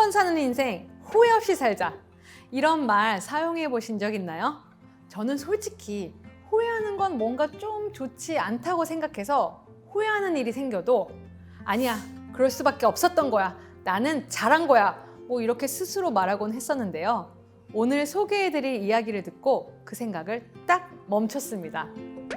번 사는 인생 후회 없이 살자. 이런 말 사용해 보신 적 있나요? 저는 솔직히 후회하는 건 뭔가 좀 좋지 않다고 생각해서 후회하는 일이 생겨도 아니야, 그럴 수밖에 없었던 거야. 나는 잘한 거야. 뭐 이렇게 스스로 말하곤 했었는데요. 오늘 소개해드릴 이야기를 듣고 그 생각을 딱 멈췄습니다.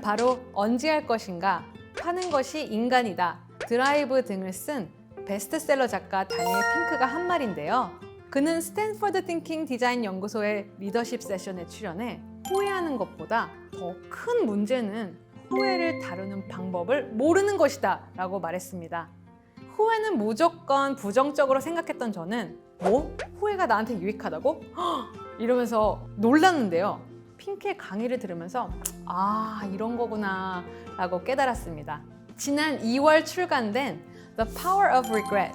바로 언제할 것인가, 하는 것이 인간이다, 드라이브 등을 쓴 베스트셀러 작가 다니엘 핑크가 한 말인데요. 그는 스탠퍼드 띵킹 디자인 연구소의 리더십 세션에 출연해 후회하는 것보다 더 큰 문제는 후회를 다루는 방법을 모르는 것이다 라고 말했습니다. 후회는 무조건 부정적으로 생각했던 저는 뭐? 후회가 나한테 유익하다고? 이러면서 놀랐는데요. 핑크의 강의를 들으면서 아, 이런 거구나 라고 깨달았습니다. 지난 2월 출간된 The Power of Regret,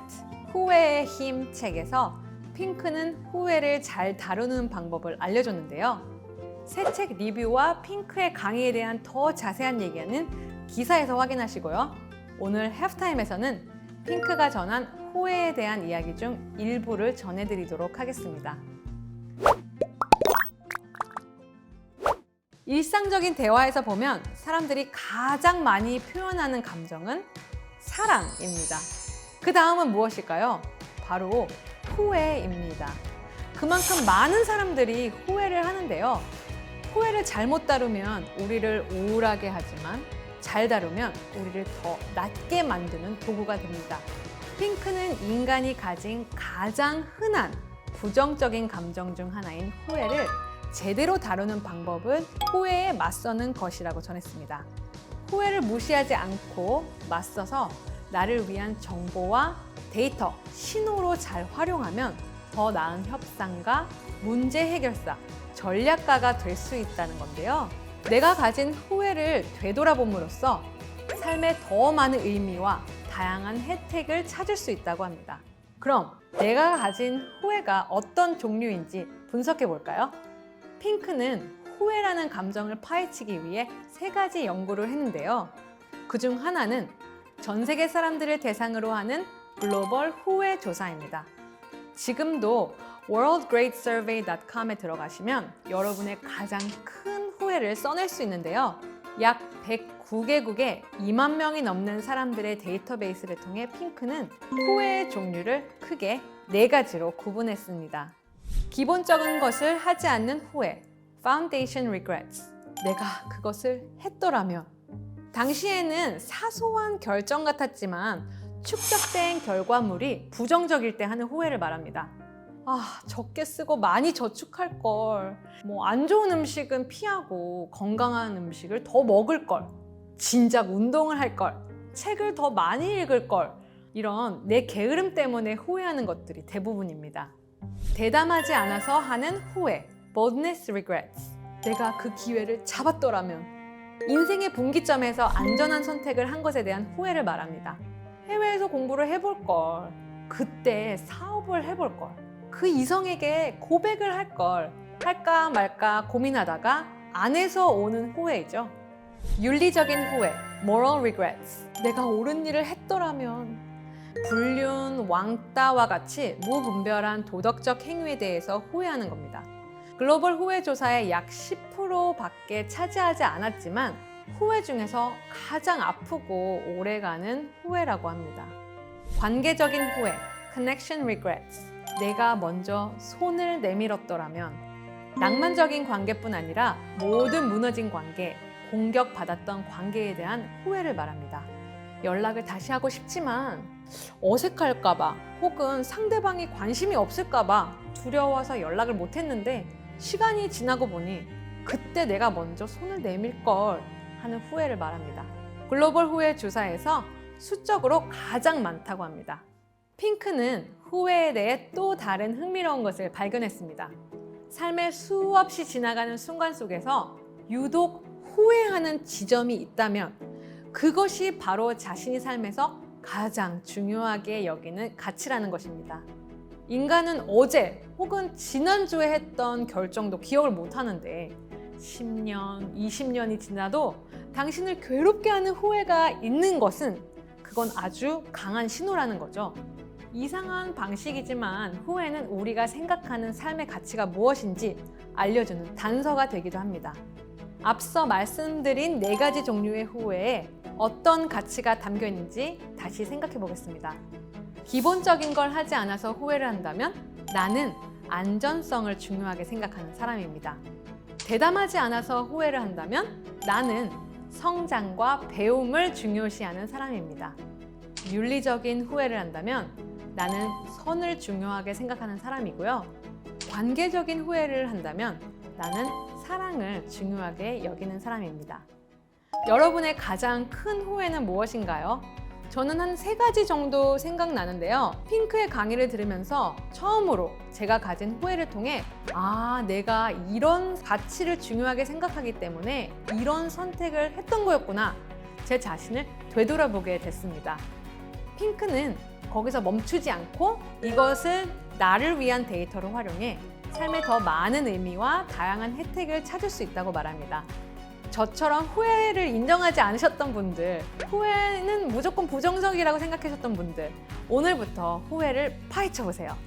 후회의 힘 책에서 핑크는 후회를 잘 다루는 방법을 알려줬는데요. 새 책 리뷰와 핑크의 강의에 대한 더 자세한 얘기는 기사에서 확인하시고요. 오늘 해프타임에서는 핑크가 전한 후회에 대한 이야기 중 일부를 전해드리도록 하겠습니다. 일상적인 대화에서 보면 사람들이 가장 많이 표현하는 감정은 사랑입니다. 그 다음은 무엇일까요? 바로 후회입니다. 그만큼 많은 사람들이 후회를 하는데요. 후회를 잘못 다루면 우리를 우울하게 하지만 잘 다루면 우리를 더 낫게 만드는 도구가 됩니다. 핑크는 인간이 가진 가장 흔한 부정적인 감정 중 하나인 후회를 제대로 다루는 방법은 후회에 맞서는 것이라고 전했습니다. 후회를 무시하지 않고 맞서서 나를 위한 정보와 데이터, 신호로 잘 활용하면 더 나은 협상가, 문제 해결사, 전략가가 될 수 있다는 건데요. 내가 가진 후회를 되돌아봄으로써 삶에 더 많은 의미와 다양한 혜택을 찾을 수 있다고 합니다. 그럼 내가 가진 후회가 어떤 종류인지 분석해 볼까요? 핑크는 후회라는 감정을 파헤치기 위해 3가지 연구를 했는데요. 그중 하나는 전 세계 사람들을 대상으로 하는 글로벌 후회 조사입니다. 지금도 worldgreatsurvey.com에 들어가시면 여러분의 가장 큰 후회를 써낼 수 있는데요. 약 109개국에 2만 명이 넘는 사람들의 데이터베이스를 통해 핑크는 후회의 종류를 크게 4가지로 구분했습니다. 기본적인 것을 하지 않는 후회, Foundation Regrets. 내가 그것을 했더라면. 당시에는 사소한 결정 같았지만 축적된 결과물이 부정적일 때 하는 후회를 말합니다. 아, 적게 쓰고 많이 저축할 걸. 안 좋은 음식은 피하고 건강한 음식을 더 먹을 걸. 진작 운동을 할 걸. 책을 더 많이 읽을 걸. 이런 내 게으름 때문에 후회하는 것들이 대부분입니다. 대담하지 않아서 하는 후회, Boldness Regrets. 내가 그 기회를 잡았더라면. 인생의 분기점에서 안전한 선택을 한 것에 대한 후회를 말합니다. 해외에서 공부를 해볼 걸. 그때 사업을 해볼 걸. 그 이성에게 고백을 할 걸. 할까 말까 고민하다가 안 해서 오는 후회이죠. 윤리적인 후회, Moral Regrets. 내가 옳은 일을 했더라면. 불륜, 왕따와 같이 무분별한 도덕적 행위에 대해서 후회하는 겁니다. 글로벌 후회 조사의 약 10%밖에 차지하지 않았지만 후회 중에서 가장 아프고 오래가는 후회라고 합니다. 관계적인 후회, Connection Regrets. 내가 먼저 손을 내밀었더라면. 낭만적인 관계뿐 아니라 모든 무너진 관계, 공격받았던 관계에 대한 후회를 말합니다. 연락을 다시 하고 싶지만 어색할까봐 혹은 상대방이 관심이 없을까봐 두려워서 연락을 못했는데 시간이 지나고 보니 그때 내가 먼저 손을 내밀 걸 하는 후회를 말합니다. 글로벌 후회 조사에서 수적으로 가장 많다고 합니다. 핑크는 후회에 대해 또 다른 흥미로운 것을 발견했습니다. 삶의 수없이 지나가는 순간 속에서 유독 후회하는 지점이 있다면 그것이 바로 자신이 삶에서 가장 중요하게 여기는 가치라는 것입니다. 인간은 어제 혹은 지난주에 했던 결정도 기억을 못 하는데 10년, 20년이 지나도 당신을 괴롭게 하는 후회가 있는 것은 그건 아주 강한 신호라는 거죠. 이상한 방식이지만 후회는 우리가 생각하는 삶의 가치가 무엇인지 알려주는 단서가 되기도 합니다. 앞서 말씀드린 4가지 종류의 후회에 어떤 가치가 담겨 있는지 다시 생각해 보겠습니다. 기본적인 걸 하지 않아서 후회를 한다면 나는 안전성을 중요하게 생각하는 사람입니다. 대담하지 않아서 후회를 한다면 나는 성장과 배움을 중요시하는 사람입니다. 윤리적인 후회를 한다면 나는 선을 중요하게 생각하는 사람이고요. 관계적인 후회를 한다면 나는 사랑을 중요하게 여기는 사람입니다. 여러분의 가장 큰 후회는 무엇인가요? 저는 한 3가지 정도 생각나는데요. 핑크의 강의를 들으면서 처음으로 제가 가진 후회를 통해 내가 이런 가치를 중요하게 생각하기 때문에 이런 선택을 했던 거였구나. 제 자신을 되돌아보게 됐습니다. 핑크는 거기서 멈추지 않고 이것을 나를 위한 데이터로 활용해 삶에 더 많은 의미와 다양한 혜택을 찾을 수 있다고 말합니다. 저처럼 후회를 인정하지 않으셨던 분들, 후회는 무조건 부정적이라고 생각하셨던 분들, 오늘부터 후회를 파헤쳐 보세요.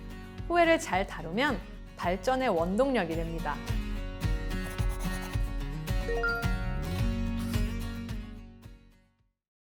후회를 잘 다루면 발전의 원동력이 됩니다.